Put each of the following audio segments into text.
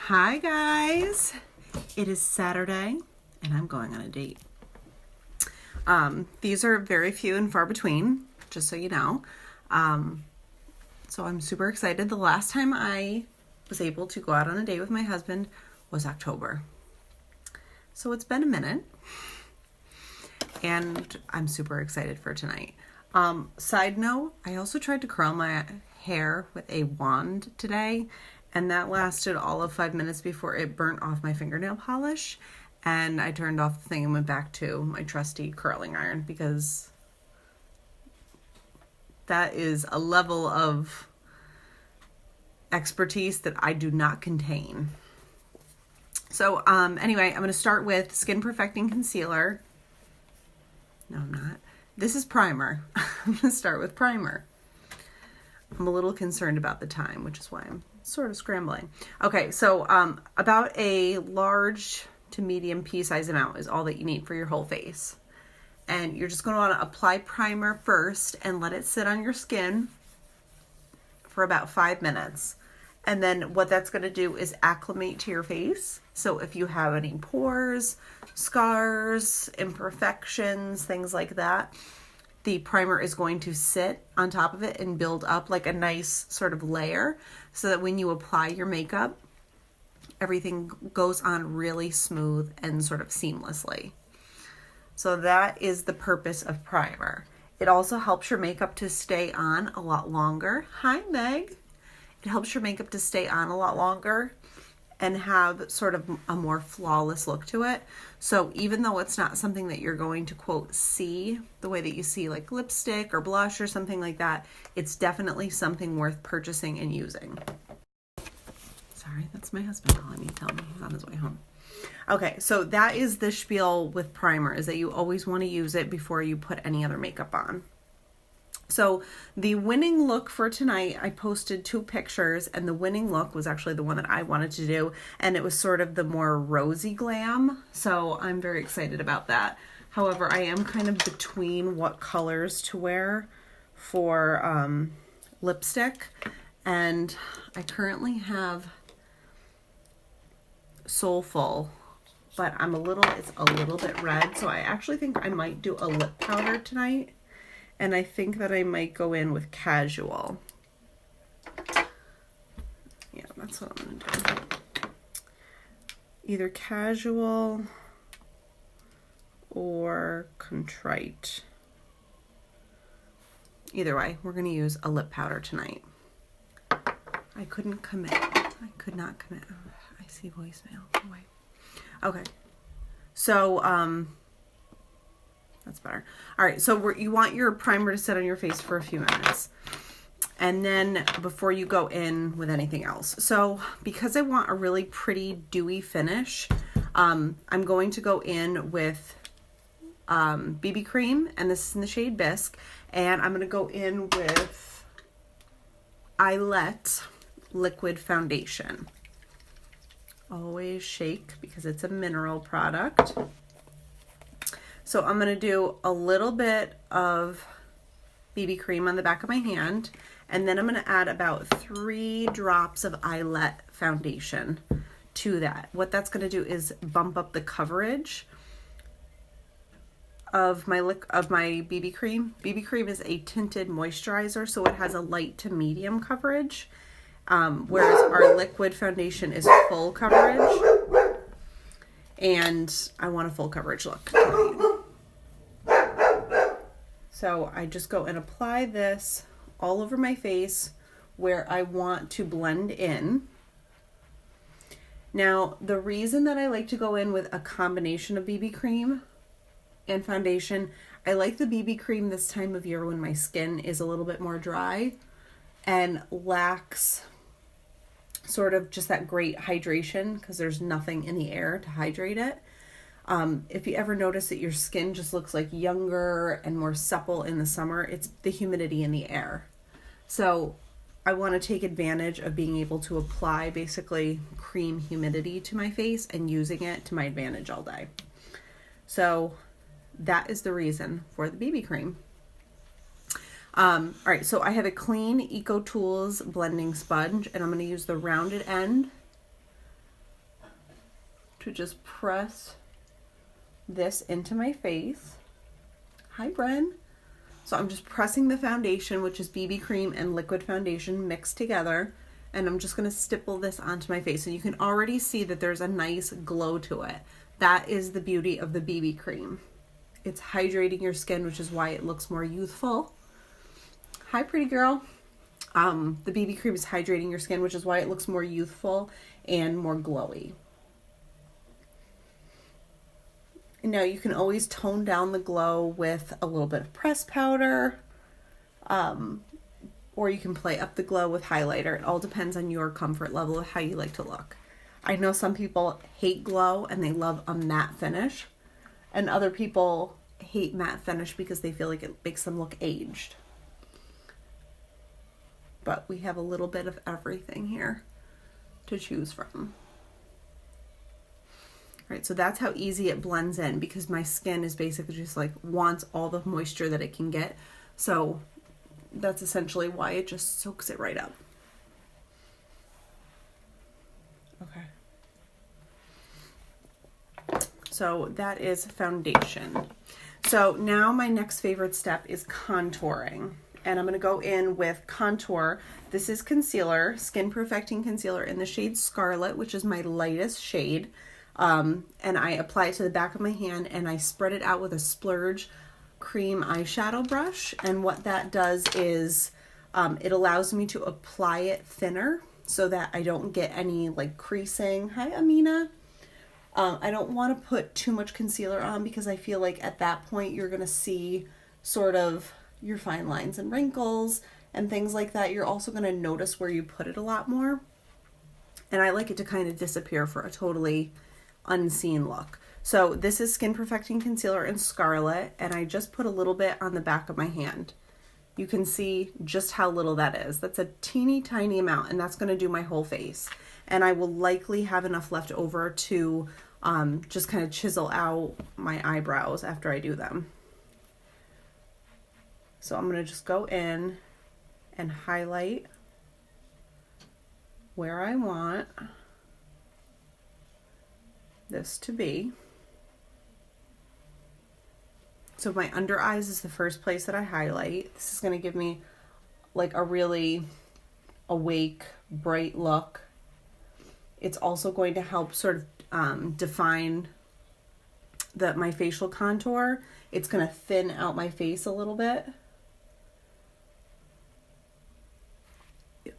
Hi guys, it is Saturday and I'm going on a date. These are very few and far between, just so you know. So I'm super excited. The last time I was able to go out on a date with my husband was October. So it's been a minute and I'm super excited for tonight. Side note, I also tried to curl my hair with a wand today, and that lasted all of 5 minutes before it burnt off my fingernail polish, and I turned off the thing and went back to my trusty curling iron because that is a level of expertise that I do not contain. So anyway, I'm going to start with Skin Perfecting Concealer. No, I'm not. This is primer. I'm going to start with primer. I'm a little concerned about the time, which is why I'm sort of scrambling. Okay, so about a large to medium pea size amount is all that you need for your whole face. And you're just going to want to apply primer first and let it sit on your skin for about 5 minutes. And then what that's going to do is acclimate to your face. So if you have any pores, scars, imperfections, things like that, the primer is going to sit on top of it and build up like a nice sort of layer so that when you apply your makeup, everything goes on really smooth and sort of seamlessly. So that is the purpose of primer. It also helps your makeup to stay on a lot longer. Hi, Meg. It helps your makeup to stay on a lot longer and have sort of a more flawless look to it. So even though it's not something that you're going to, quote, see the way that you see like lipstick or blush or something like that, it's definitely something worth purchasing and using. Sorry, that's my husband calling me, telling me he's on his way home. Okay, so that is the spiel with primer, is that you always want to use it before you put any other makeup on. So the winning look for tonight, I posted 2 pictures, and the winning look was actually the one that I wanted to do, and it was sort of the more rosy glam, so I'm very excited about that. However, I am kind of between what colors to wear for lipstick, and I currently have Soulful, but it's a little bit red, so I actually think I might do a lip powder tonight. And I think that I might go in with Casual. Yeah, that's what I'm going to do. Either Casual or Contrite. Either way, we're going to use a lip powder tonight. I couldn't commit. I could not commit. I see voicemail. Oh, wait. Okay. So, that's better. All right, so you want your primer to sit on your face for a few minutes, and then before you go in with anything else. So because I want a really pretty dewy finish, I'm going to go in with BB cream, and this is in the shade Bisque, and I'm going to go in with Eyelet liquid foundation. Always shake because it's a mineral product. So I'm going to do a little bit of BB cream on the back of my hand, and then I'm going to add about 3 drops of Eyelet foundation to that. What that's going to do is bump up the coverage of my BB cream. BB cream is a tinted moisturizer, so it has a light to medium coverage, whereas our liquid foundation is full coverage, and I want a full coverage look tonight. So I just go and apply this all over my face where I want to blend in. Now, the reason that I like to go in with a combination of BB cream and foundation, I like the BB cream this time of year when my skin is a little bit more dry and lacks sort of just that great hydration because there's nothing in the air to hydrate it. If you ever notice that your skin just looks like younger and more supple in the summer, it's the humidity in the air. So I want to take advantage of being able to apply basically cream humidity to my face and using it to my advantage all day. So that is the reason for the BB cream. All right, so I have a clean Eco Tools blending sponge, and I'm going to use the rounded end to just press this into my face. Hi, Bren. So I'm just pressing the foundation, which is BB cream and liquid foundation mixed together, and I'm just going to stipple this onto my face. And you can already see that there's a nice glow to it. That is the beauty of the BB cream. It's hydrating your skin, which is why it looks more youthful. Hi, pretty girl. The BB cream is hydrating your skin, which is why it looks more youthful and more glowy. Now you can always tone down the glow with a little bit of pressed powder, or you can play up the glow with highlighter. It all depends on your comfort level of how you like to look. I know some people hate glow and they love a matte finish, and other people hate matte finish because they feel like it makes them look aged. But we have a little bit of everything here to choose from. All right, so that's how easy it blends in, because my skin is basically just like wants all the moisture that it can get. So that's essentially why it just soaks it right up. Okay. So that is foundation. So now my next favorite step is contouring. And I'm going to go in with contour. This is concealer, Skin Perfecting Concealer in the shade Scarlet, which is my lightest shade. And I apply it to the back of my hand and I spread it out with a Splurge cream eyeshadow brush. And what that does is it allows me to apply it thinner so that I don't get any like creasing. Hi, Amina. I don't want to put too much concealer on because I feel like at that point you're going to see sort of your fine lines and wrinkles and things like that. You're also going to notice where you put it a lot more. And I like it to kind of disappear for a totally unseen look. So this is Skin Perfecting Concealer in Scarlet, and I just put a little bit on the back of my hand. You can see just how little that is. That's a teeny tiny amount, and that's going to do my whole face. And I will likely have enough left over to just kind of chisel out my eyebrows after I do them. So I'm going to just go in and highlight where I want this to be. So my under eyes is the first place that I highlight. This is going to give me like a really awake, bright look. It's also going to help sort of define my facial contour. It's going to thin out my face a little bit.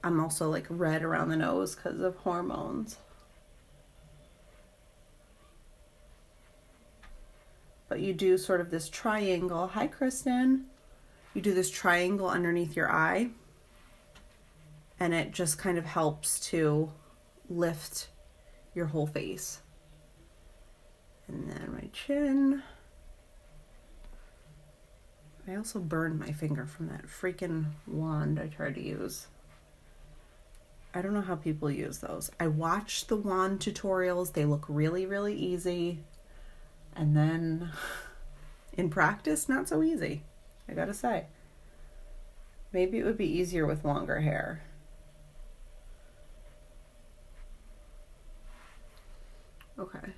I'm also like red around the nose because of hormones. But you do sort of this triangle. Hi, Kristen. You do this triangle underneath your eye, and it just kind of helps to lift your whole face. And then my chin. I also burned my finger from that freaking wand I tried to use. I don't know how people use those. I watched the wand tutorials. They look really, really easy. And then in practice, not so easy, I gotta say. Maybe it would be easier with longer hair. Okay.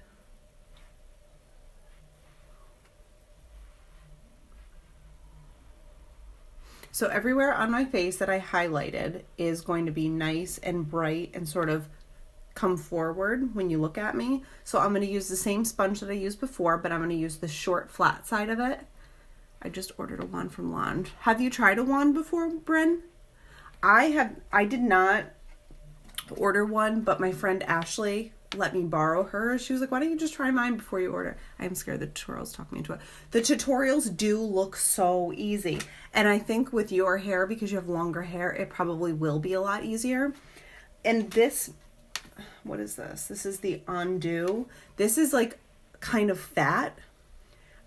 So everywhere on my face that I highlighted is going to be nice and bright and sort of come forward when you look at me. So I'm going to use the same sponge that I used before, but I'm going to use the short flat side of it. I just ordered a wand from Wand. Have you tried a wand before, Bryn? I did not order one, but my friend Ashley let me borrow hers. She was like, why don't you just try mine before you order? I'm scared the tutorials talk me into it. The tutorials do look so easy. And I think with your hair, because you have longer hair, it probably will be a lot easier. And this, what is this? This is the Undo. This is like kind of fat.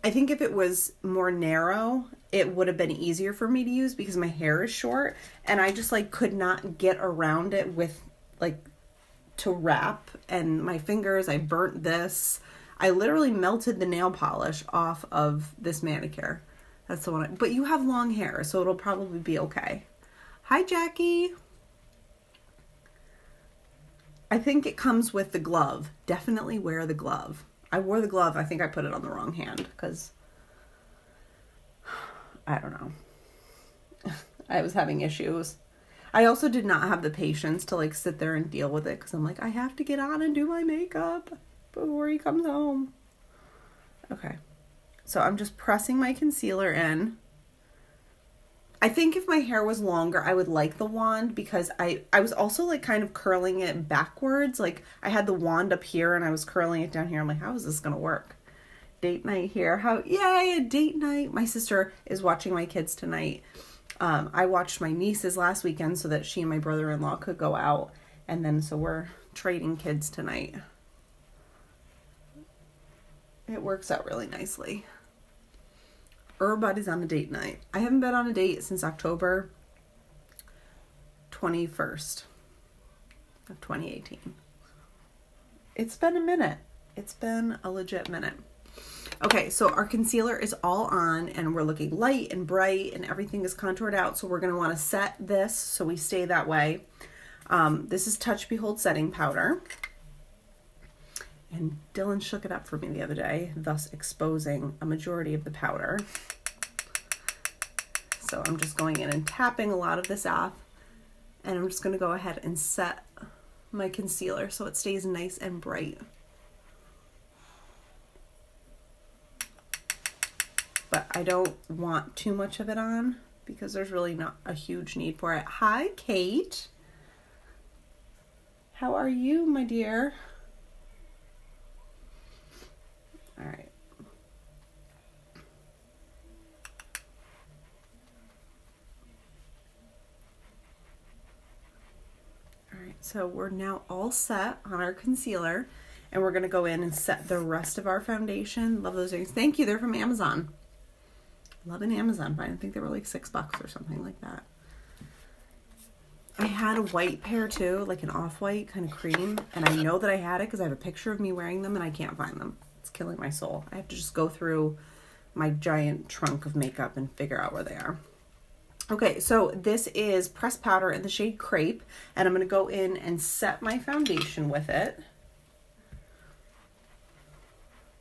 I think if it was more narrow, it would have been easier for me to use because my hair is short and I just like could not get around it with like to wrap, and my fingers, I burnt this. I literally melted the nail polish off of this manicure. That's the one, but you have long hair, so it'll probably be okay. Hi, Jackie. I think it comes with the glove. Definitely wear the glove. I wore the glove. I think I put it on the wrong hand because I don't know. I was having issues. I also did not have the patience to like sit there and deal with it because I'm like, I have to get on and do my makeup before he comes home. Okay. So I'm just pressing my concealer in. I think if my hair was longer, I would like the wand because I was also like kind of curling it backwards. Like I had the wand up here and I was curling it down here. I'm like, how is this going to work? Date night here. Yay, a date night. My sister is watching my kids tonight. I watched my nieces last weekend so that she and my brother-in-law could go out. And then so we're trading kids tonight. It works out really nicely. Everybody's on a date night. I haven't been on a date since October 21st of 2018. It's been a minute. It's been a legit minute. Okay, so our concealer is all on and we're looking light and bright and everything is contoured out. So we're going to want to set this so we stay that way. This is Touch Behold setting powder. And Dylan shook it up for me the other day, thus exposing a majority of the powder. So I'm just going in and tapping a lot of this off. And I'm just going to go ahead and set my concealer so it stays nice and bright. But I don't want too much of it on because there's really not a huge need for it. Hi, Kate. How are you, my dear? All right. All right, so we're now all set on our concealer and we're gonna go in and set the rest of our foundation. Love those earrings. Thank you, they're from Amazon. Love an Amazon find. I think they were like $6 or something like that. I had a white pair too, like an off-white kind of cream, and I know that I had it because I have a picture of me wearing them and I can't find them. It's killing my soul. I have to just go through my giant trunk of makeup and figure out where they are. Okay, so this is pressed powder in the shade Crepe, and I'm going to go in and set my foundation with it.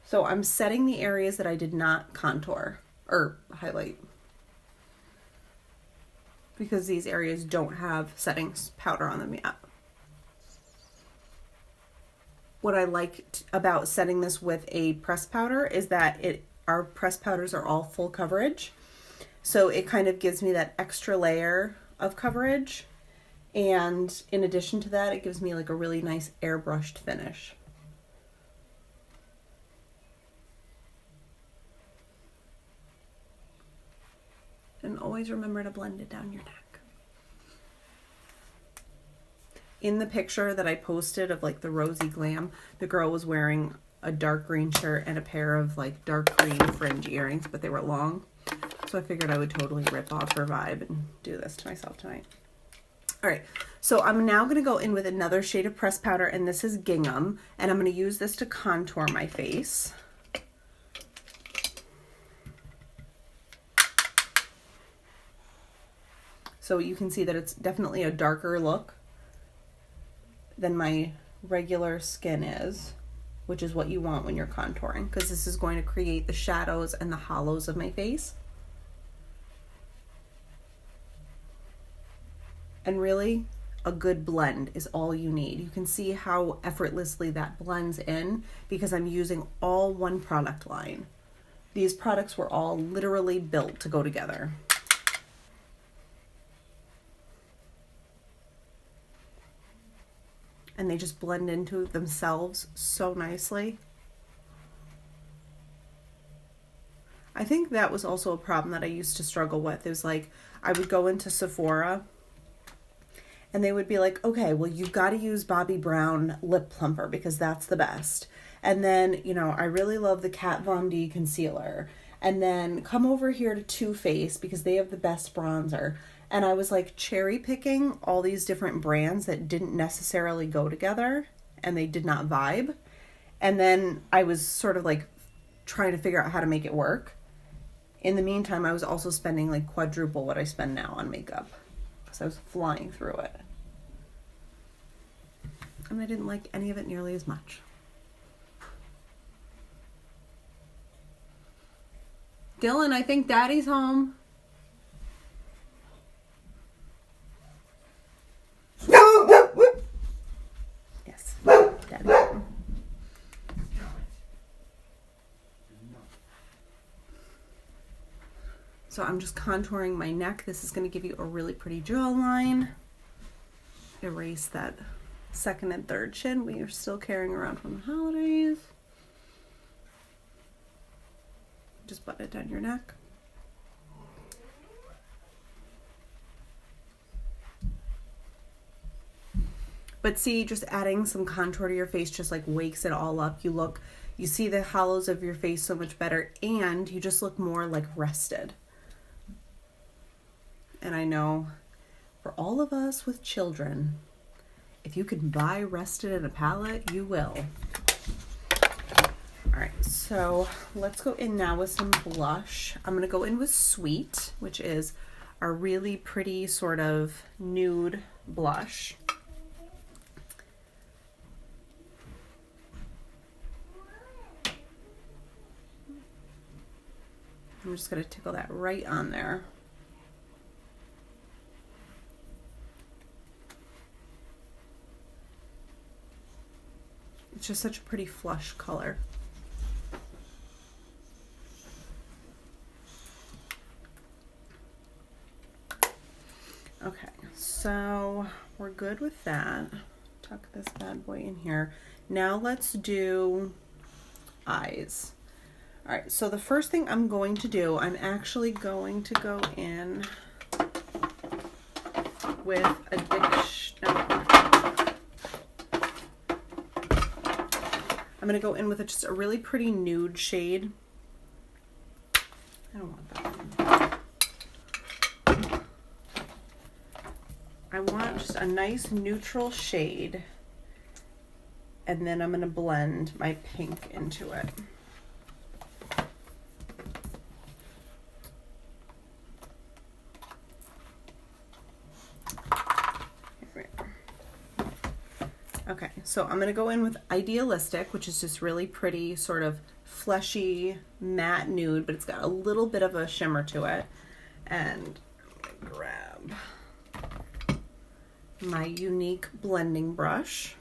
So I'm setting the areas that I did not contour or highlight because these areas don't have setting powder on them yet. What I like about setting this with a pressed powder is that our pressed powders are all full coverage. So it kind of gives me that extra layer of coverage. And in addition to that, it gives me like a really nice airbrushed finish. And always remember to blend it down your neck. In the picture that I posted of like the Rosie glam, the girl was wearing a dark green shirt and a pair of like dark green fringe earrings, but they were long. So I figured I would totally rip off her vibe and do this to myself tonight. All right, so I'm now gonna go in with another shade of pressed powder, and this is Gingham, and I'm gonna use this to contour my face. So you can see that it's definitely a darker look than my regular skin is, which is what you want when you're contouring, because this is going to create the shadows and the hollows of my face. And really, a good blend is all you need. You can see how effortlessly that blends in because I'm using all one product line. These products were all literally built to go together. And they just blend into themselves so nicely. I think that was also a problem that I used to struggle with. It was like, I would go into Sephora and they would be like, okay, well, you've got to use Bobbi Brown Lip Plumper because that's the best. And then, you know, I really love the Kat Von D concealer. And then come over here to Too Faced because they have the best bronzer. And I was like cherry picking all these different brands that didn't necessarily go together and they did not vibe. And then I was sort of like trying to figure out how to make it work. In the meantime, I was also spending like quadruple what I spend now on makeup because I was flying through it. and I didn't like any of it nearly as much. Dylan, I think Daddy's home. Yes, Daddy's home. So I'm just contouring my neck. This is going to give you a really pretty jawline. Erase that second and third chin we are still carrying around from the holidays. Just button it down your neck. But see, just adding some contour to your face just like wakes it all up. You see the hollows of your face so much better, and you just look more like rested. And I know for all of us with children, if you can buy rested in a palette, you will. All right, so let's go in now with some blush. I'm gonna go in with Sweet, which is a really pretty sort of nude blush. I'm just gonna tickle that right on there. It's just such a pretty flush color. Okay, so we're good with that. Tuck this bad boy in here. Now let's do eyes. All right, so the first thing I'm going to do, I'm actually going to go in with I'm gonna go in with just a really pretty nude shade. I don't want that one. I want just a nice neutral shade, and then I'm gonna blend my pink into it. Okay, so I'm gonna go in with Idealistic, which is just really pretty, sort of fleshy, matte nude, but it's got a little bit of a shimmer to it. And I'm gonna grab my Younique blending brush.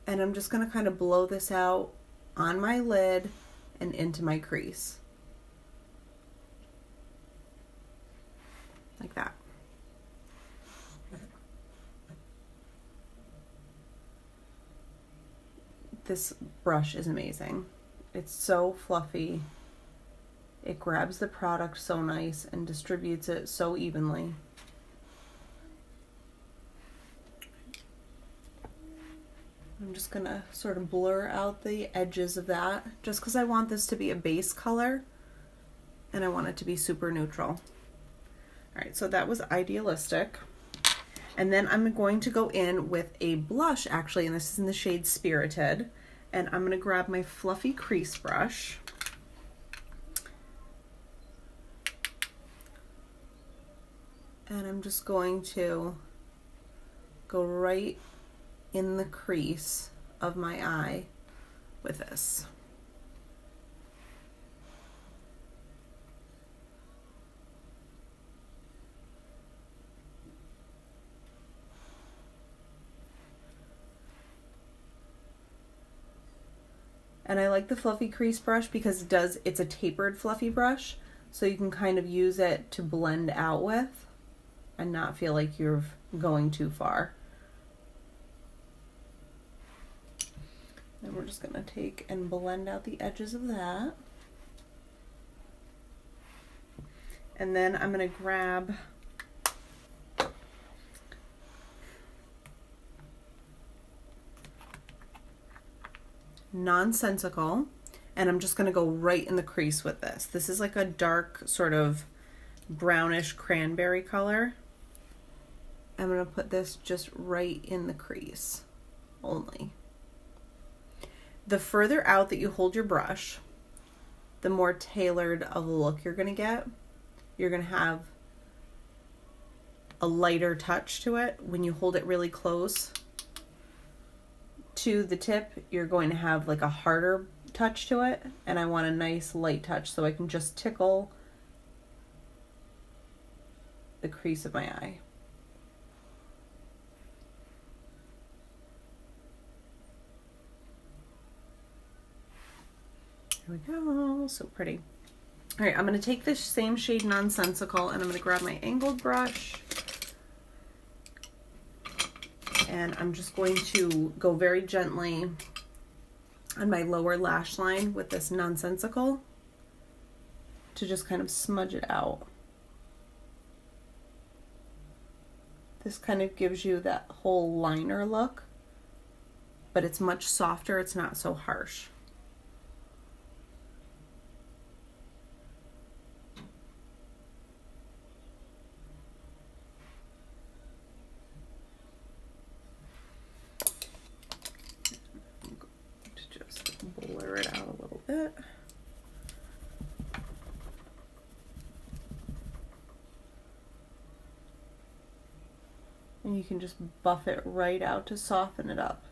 And I'm just gonna kind of blow this out on my lid and into my crease. Like that. This brush is amazing. It's so fluffy. It grabs the product so nice and distributes it so evenly. I'm just gonna sort of blur out the edges of that just because I want this to be a base color and I want it to be super neutral. All right, so that was Idealistic. And then I'm going to go in with a blush, actually, and this is in the shade Spirited. And I'm gonna grab my fluffy crease brush. And I'm just going to go right in the crease of my eye with this. And I like the fluffy crease brush because it's a tapered fluffy brush, so you can kind of use it to blend out with and not feel like you're going too far. Then we're just gonna take and blend out the edges of that. And then I'm gonna grab Nonsensical, and I'm just going to go right in the crease with this. This is like a dark sort of brownish cranberry color. I'm going to put this just right in the crease only. The further out that you hold your brush, the more tailored of a look you're going to get. You're going to have a lighter touch to it when you hold it really close. to the tip, you're going to have like a harder touch to it, and I want a nice light touch so I can just tickle the crease of my eye. Here we go, so pretty. All right, I'm gonna take this same shade Nonsensical and I'm gonna grab my angled brush and I'm just going to go very gently on my lower lash line with this Nonsensical to just kind of smudge it out. This kind of gives you that whole liner look, but it's much softer, it's not so harsh. Blur it out a little bit. And you can just buff it right out to soften it up.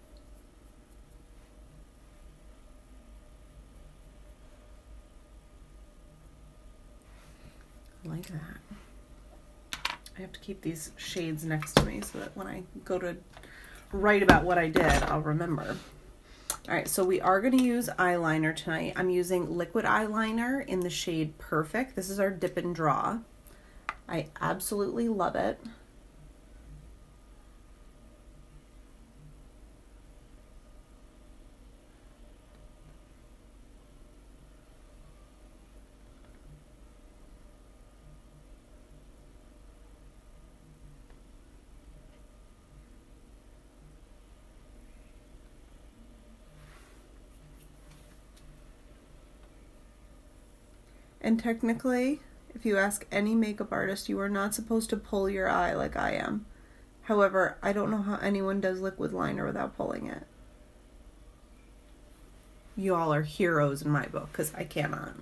Like that. I have to keep these shades next to me so that when I go to write about what I did, I'll remember. All right, so we are going to use eyeliner tonight. I'm using liquid eyeliner in the shade Perfect. This is our Dip and Draw. I absolutely love it. And technically, if you ask any makeup artist, you are not supposed to pull your eye like I am. However, I don't know how anyone does liquid liner without pulling it. You all are heroes in my book, because I cannot.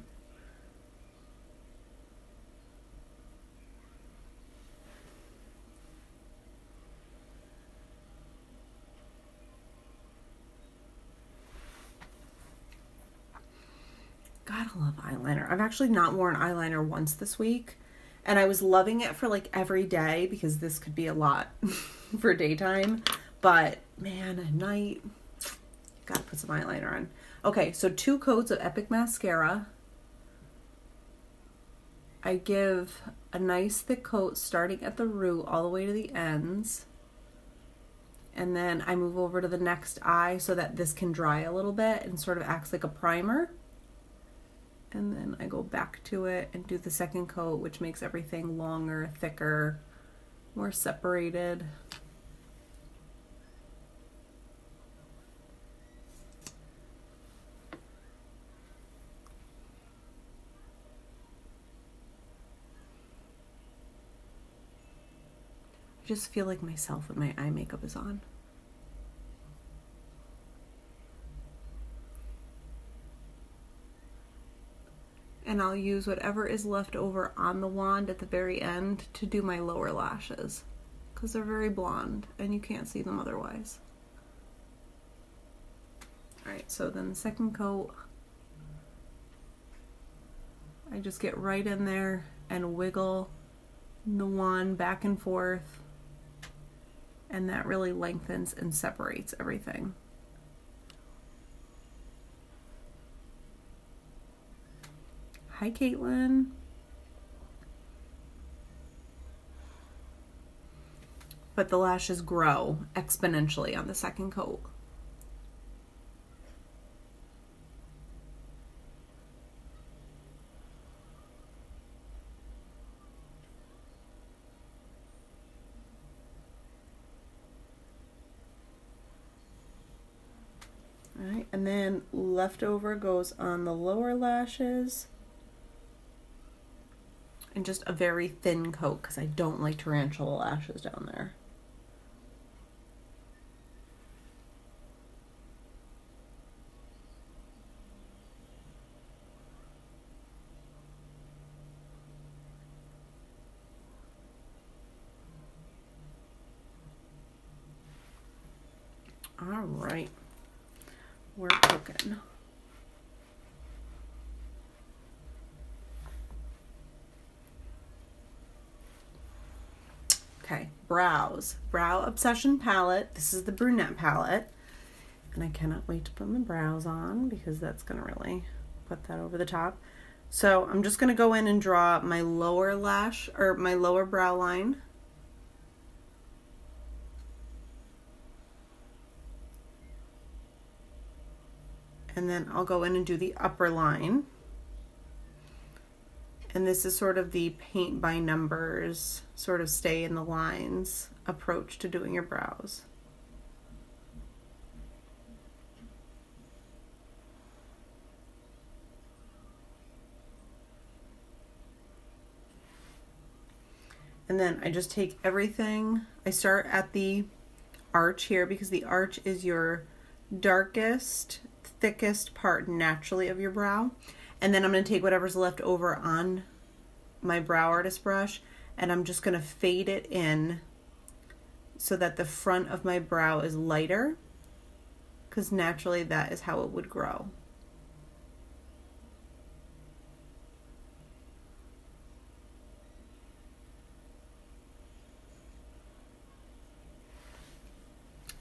Gotta love eyeliner. I've actually not worn eyeliner once this week, and I was loving it for like every day because this could be a lot for daytime, but man, at night, gotta put some eyeliner on. Okay, so 2 coats of Epic Mascara. I give a nice thick coat starting at the root all the way to the ends, and then I move over to the next eye so that this can dry a little bit and sort of acts like a primer. And then I go back to it and do the second coat, which makes everything longer, thicker, more separated. I just feel like myself when my eye makeup is on. And I'll use whatever is left over on the wand at the very end to do my lower lashes, because they're very blonde and you can't see them otherwise. Alright, so then the second coat, I just get right in there and wiggle the wand back and forth, and that really lengthens and separates everything. Hi, Caitlin. But the lashes grow exponentially on the second coat. All right, and then leftover goes on the lower lashes. And just a very thin coat because I don't like tarantula lashes down there. All right. we're poking. Okay, brows. Brow Obsession palette. This is the brunette palette. And I cannot wait to put my brows on because that's going to really put that over the top. So I'm just going to go in and draw my lower lash, or my lower brow line. And then I'll go in and do the upper line. And this is sort of the paint by numbers, sort of stay in the lines approach to doing your brows. And then I just take everything. I start at the arch here because the arch is your darkest, thickest part naturally of your brow. And then I'm going to take whatever's left over on my brow artist brush and I'm just going to fade it in so that the front of my brow is lighter, because naturally that is how it would grow.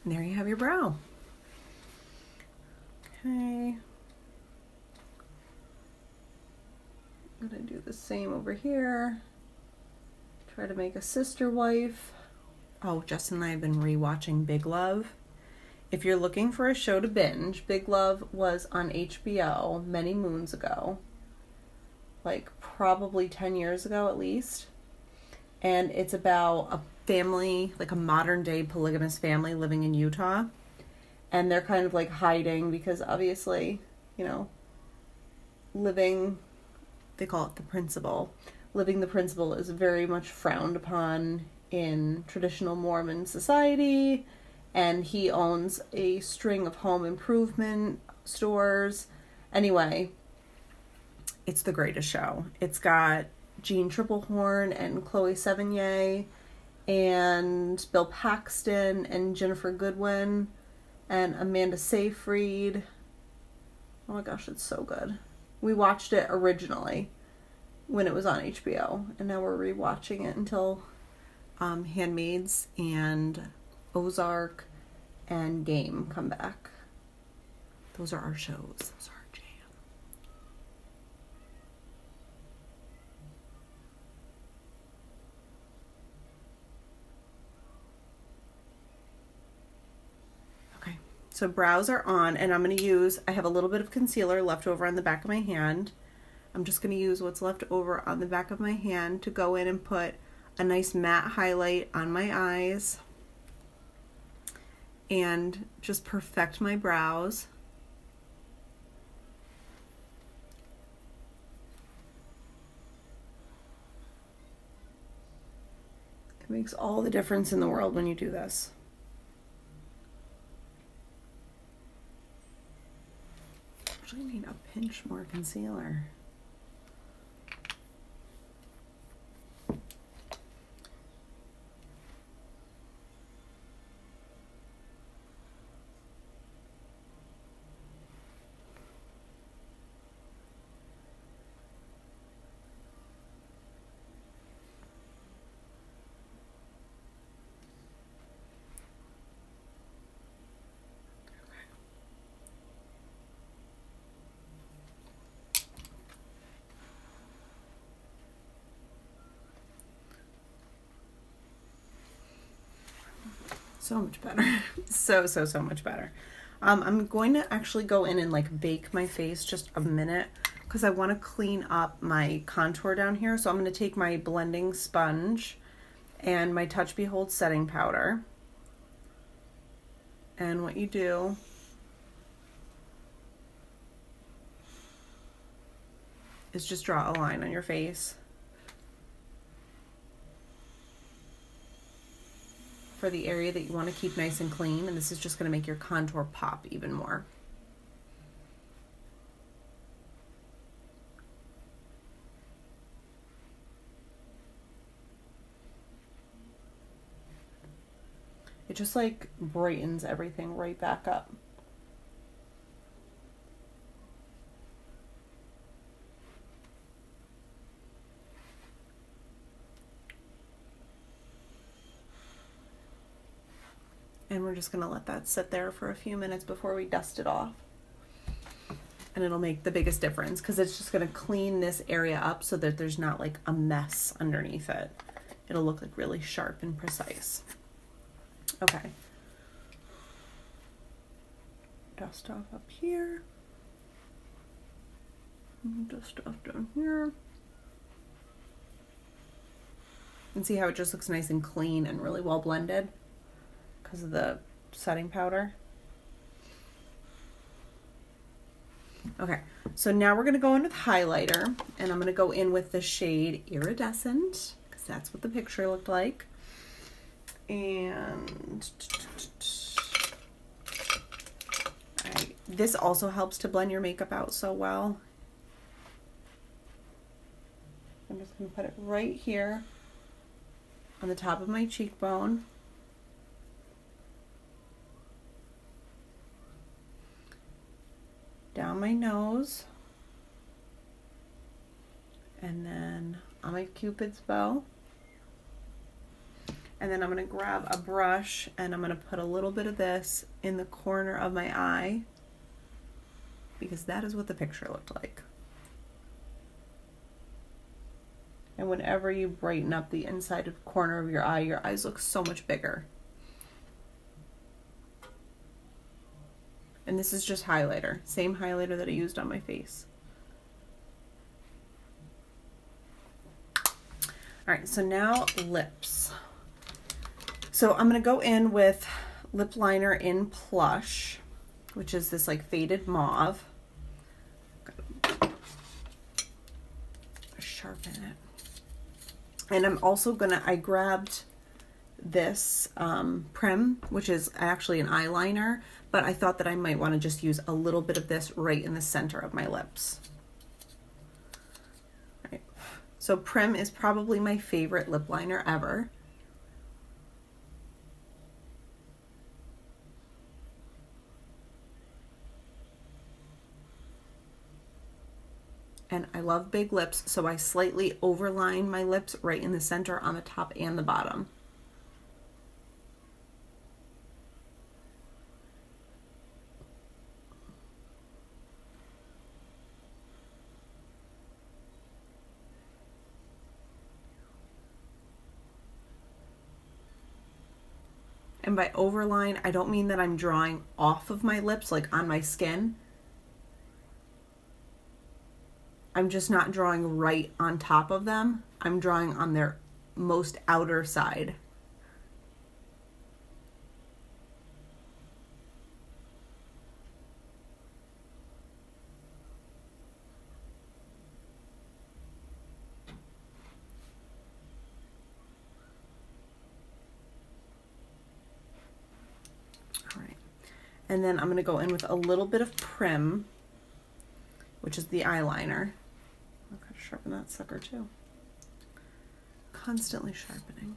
And there you have your brow. Okay. I'm gonna do the same over here. Try to make a sister wife. Oh, Justin and I have been rewatching Big Love. If you're looking for a show to binge, Big Love was on HBO many moons ago. Like probably 10 years ago at least. And it's about a family, like a modern day polygamous family living in Utah. And they're kind of like hiding because obviously, you know, living, they call it the principle. Living the principle is very much frowned upon in traditional Mormon society. And he owns a string of home improvement stores. Anyway, it's the greatest show. It's got Jean Triplehorn and Chloe Sevigny and Bill Paxton and Jennifer Goodwin and Amanda Seyfried. Oh my gosh, it's so good. We watched it originally when it was on HBO, and now we're rewatching it until Handmaids and Ozark and Game come back. Those are our shows. Those are our jam. Okay, so brows are on, and I'm going to use, I have a little bit of concealer left over on the back of my hand. I'm just going to use what's left over on the back of my hand to go in and put a nice matte highlight on my eyes and just perfect my brows. It makes all the difference in the world when you do this. I actually need a pinch more concealer. So much better. So much better. I'm going to actually go in and like bake my face just a minute because I want to clean up my contour down here. So I'm going to take my blending sponge and my Touch Behold setting powder. And what you do is just draw a line on your face for the area that you want to keep nice and clean, and this is just going to make your contour pop even more. It just like brightens everything right back up. And we're just going to let that sit there for a few minutes before we dust it off. And it'll make the biggest difference because it's just going to clean this area up so that there's not like a mess underneath it. It'll look like really sharp and precise. Okay. Dust off up here. Dust off down here. And see how it just looks nice and clean and really well blended because of the setting powder. Okay, so now we're going to go in with highlighter, and I'm going to go in with the shade Iridescent because that's what the picture looked like. And this also helps to blend your makeup out so well. I'm just going to put it right here on the top of my cheekbone. Down my nose, and then on my Cupid's bow. And then I'm going to grab a brush and I'm going to put a little bit of this in the corner of my eye because that is what the picture looked like. And whenever you brighten up the inside of the corner of your eyes look so much bigger. And this is just highlighter, same highlighter that I used on my face. All right, so now lips. So I'm gonna go in with lip liner in Plush, which is this like faded mauve. Sharpen it. And I'm also I grabbed this Prim, which is actually an eyeliner, but I thought that I might want to just use a little bit of this right in the center of my lips. Right. So Prim is probably my favorite lip liner ever. And I love big lips, so I slightly overline my lips right in the center on the top and the bottom. And by overline, I don't mean that I'm drawing off of my lips, like on my skin. I'm just not drawing right on top of them. I'm drawing on their most outer side. And then I'm going to go in with a little bit of Prim, which is the eyeliner. I've got to sharpen that sucker too. Constantly sharpening.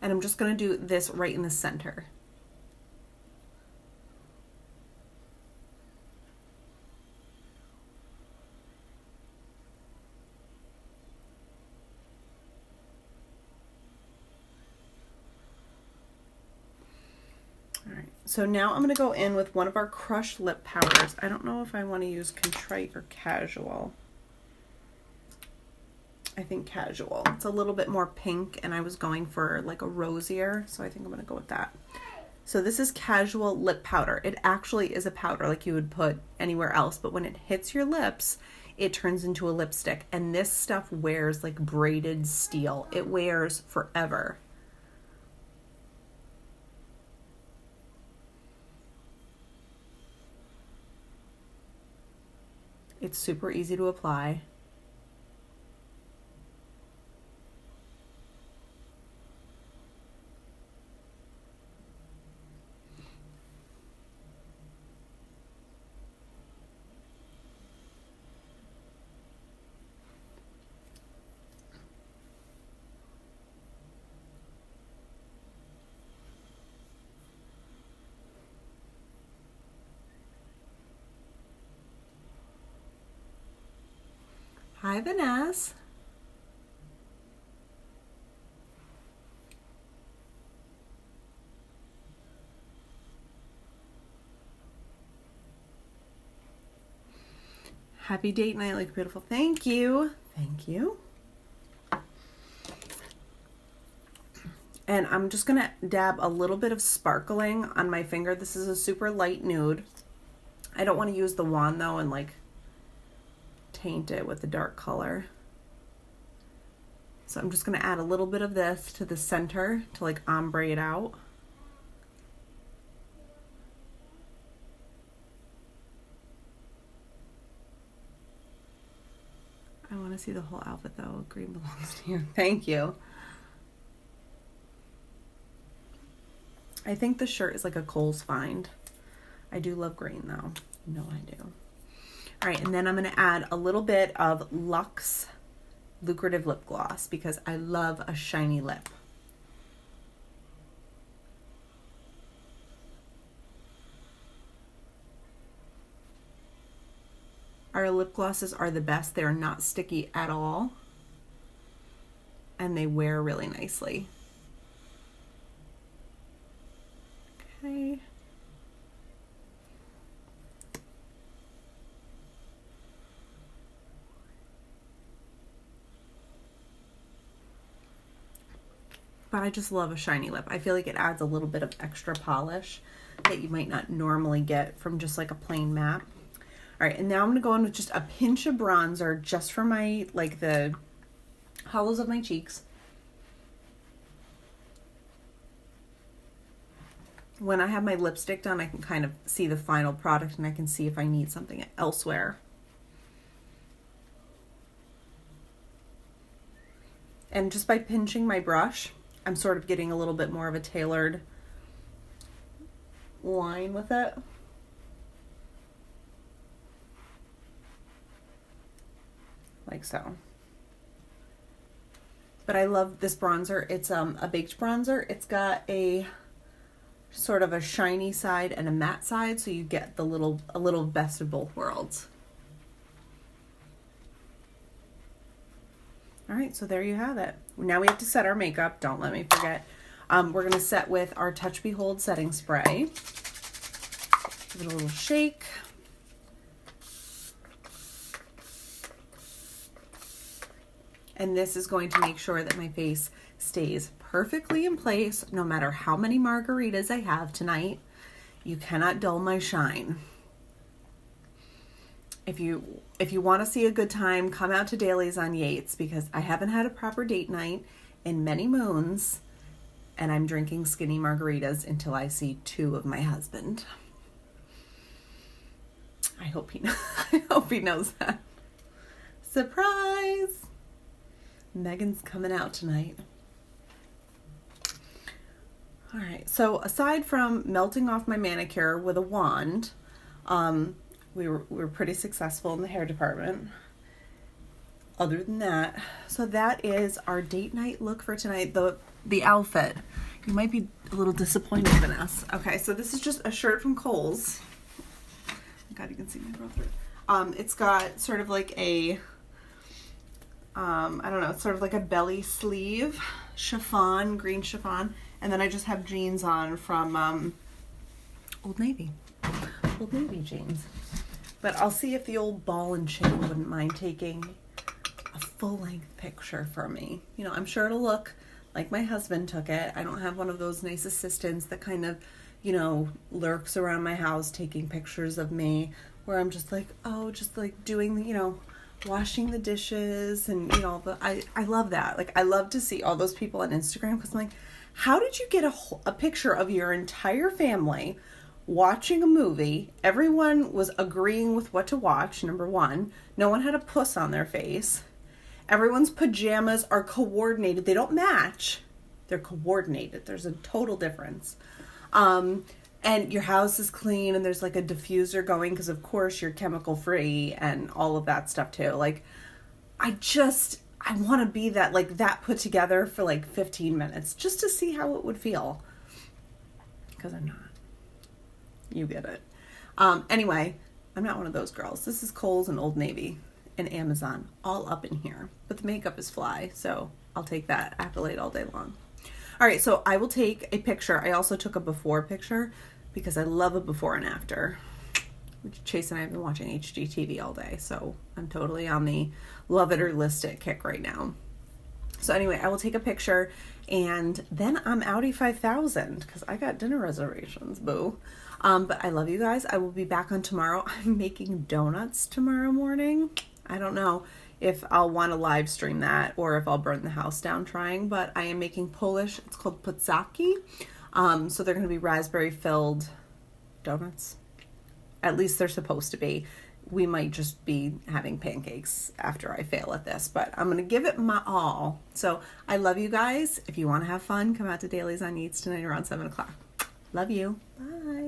And I'm just going to do this right in the center. So now I'm going to go in with one of our crushed lip powders. I don't know if I want to use Contrite or Casual. I think Casual. It's a little bit more pink and I was going for like a rosier, so I think I'm going to go with that. So this is Casual lip powder. It actually is a powder like you would put anywhere else, but when it hits your lips, it turns into a lipstick. And this stuff wears like braided steel. It wears forever. It's super easy to apply. Hi, Vanessa. Happy date night, look beautiful. Thank you. Thank you. And I'm just going to dab a little bit of sparkling on my finger. This is a super light nude. I don't want to use the wand though and like taint it with the dark color. So I'm just going to add a little bit of this to the center to like ombre it out. I want to see the whole outfit though. Green belongs to you. Thank you. I think the shirt is like a Kohl's find. I do love green though. You know I do. All right, and then I'm going to add a little bit of Luxe Lucrative Lip Gloss because I love a shiny lip. Our lip glosses are the best. They're not sticky at all. And they wear really nicely. Okay. But I just love a shiny lip. I feel like it adds a little bit of extra polish that you might not normally get from just like a plain matte. All right, and now I'm gonna go in with just a pinch of bronzer just for my, like the hollows of my cheeks. When I have my lipstick done, I can kind of see the final product and I can see if I need something elsewhere. And just by pinching my brush, I'm sort of getting a little bit more of a tailored line with it. Like so. But I love this bronzer. It's a baked bronzer. It's got a sort of a shiny side and a matte side, so you get the a little best of both worlds. All right, so there you have it. Now we have to set our makeup. Don't let me forget. We're going to set with our Touch Behold setting spray. Give it a little shake. And this is going to make sure that my face stays perfectly in place no matter how many margaritas I have tonight. You cannot dull my shine. If you want to see a good time, come out to Dailies on Yates because I haven't had a proper date night in many moons and I'm drinking skinny margaritas until I see two of my husband. I hope he knows that. Surprise! Megan's coming out tonight. All right, so aside from melting off my manicure with a wand, we were pretty successful in the hair department. Other than that, so that is our date night look for tonight. The outfit, you might be a little disappointed in us. Okay, so this is just a shirt from Kohl's. God, you can see my growth through. It's got sort of like a I don't know, it's sort of like a belly sleeve chiffon, green chiffon, and then I just have jeans on from Old Navy jeans. But I'll see if the old ball and chain wouldn't mind taking a full-length picture for me. You know, I'm sure it'll look like my husband took it. I don't have one of those nice assistants that kind of, you know, lurks around my house taking pictures of me, where I'm just like, oh, just like doing, you know, washing the dishes and, you know, I love that. Like, I love to see all those people on Instagram because I'm like, how did you get a picture of your entire family watching a movie? Everyone was agreeing with what to watch, number one. No one had a puss on their face. Everyone's pajamas are coordinated. They don't match. They're coordinated. There's a total difference. And your house is clean and there's like a diffuser going because of course you're chemical free and all of that stuff too. Like, I want to be that, like that put together for like 15 minutes just to see how it would feel. Because I'm not. You get it. Anyway, I'm not one of those girls. This is Kohl's and Old Navy and Amazon all up in here. But the makeup is fly, so I'll take that accolade all day long. All right, so I will take a picture. I also took a before picture because I love a before and after. Chase and I have been watching HGTV all day, so I'm totally on the love it or list it kick right now. So anyway, I will take a picture, and then I'm Audi 5000 because I got dinner reservations, boo. But I love you guys. I will be back on tomorrow. I'm making donuts tomorrow morning. I don't know if I'll want to live stream that or if I'll burn the house down trying, but I am making Polish. It's called putzaki. So they're going to be raspberry filled donuts. At least they're supposed to be. We might just be having pancakes after I fail at this, but I'm going to give it my all. So I love you guys. If you want to have fun, come out to Dailies on Yeats tonight around 7 o'clock. Love you. Bye.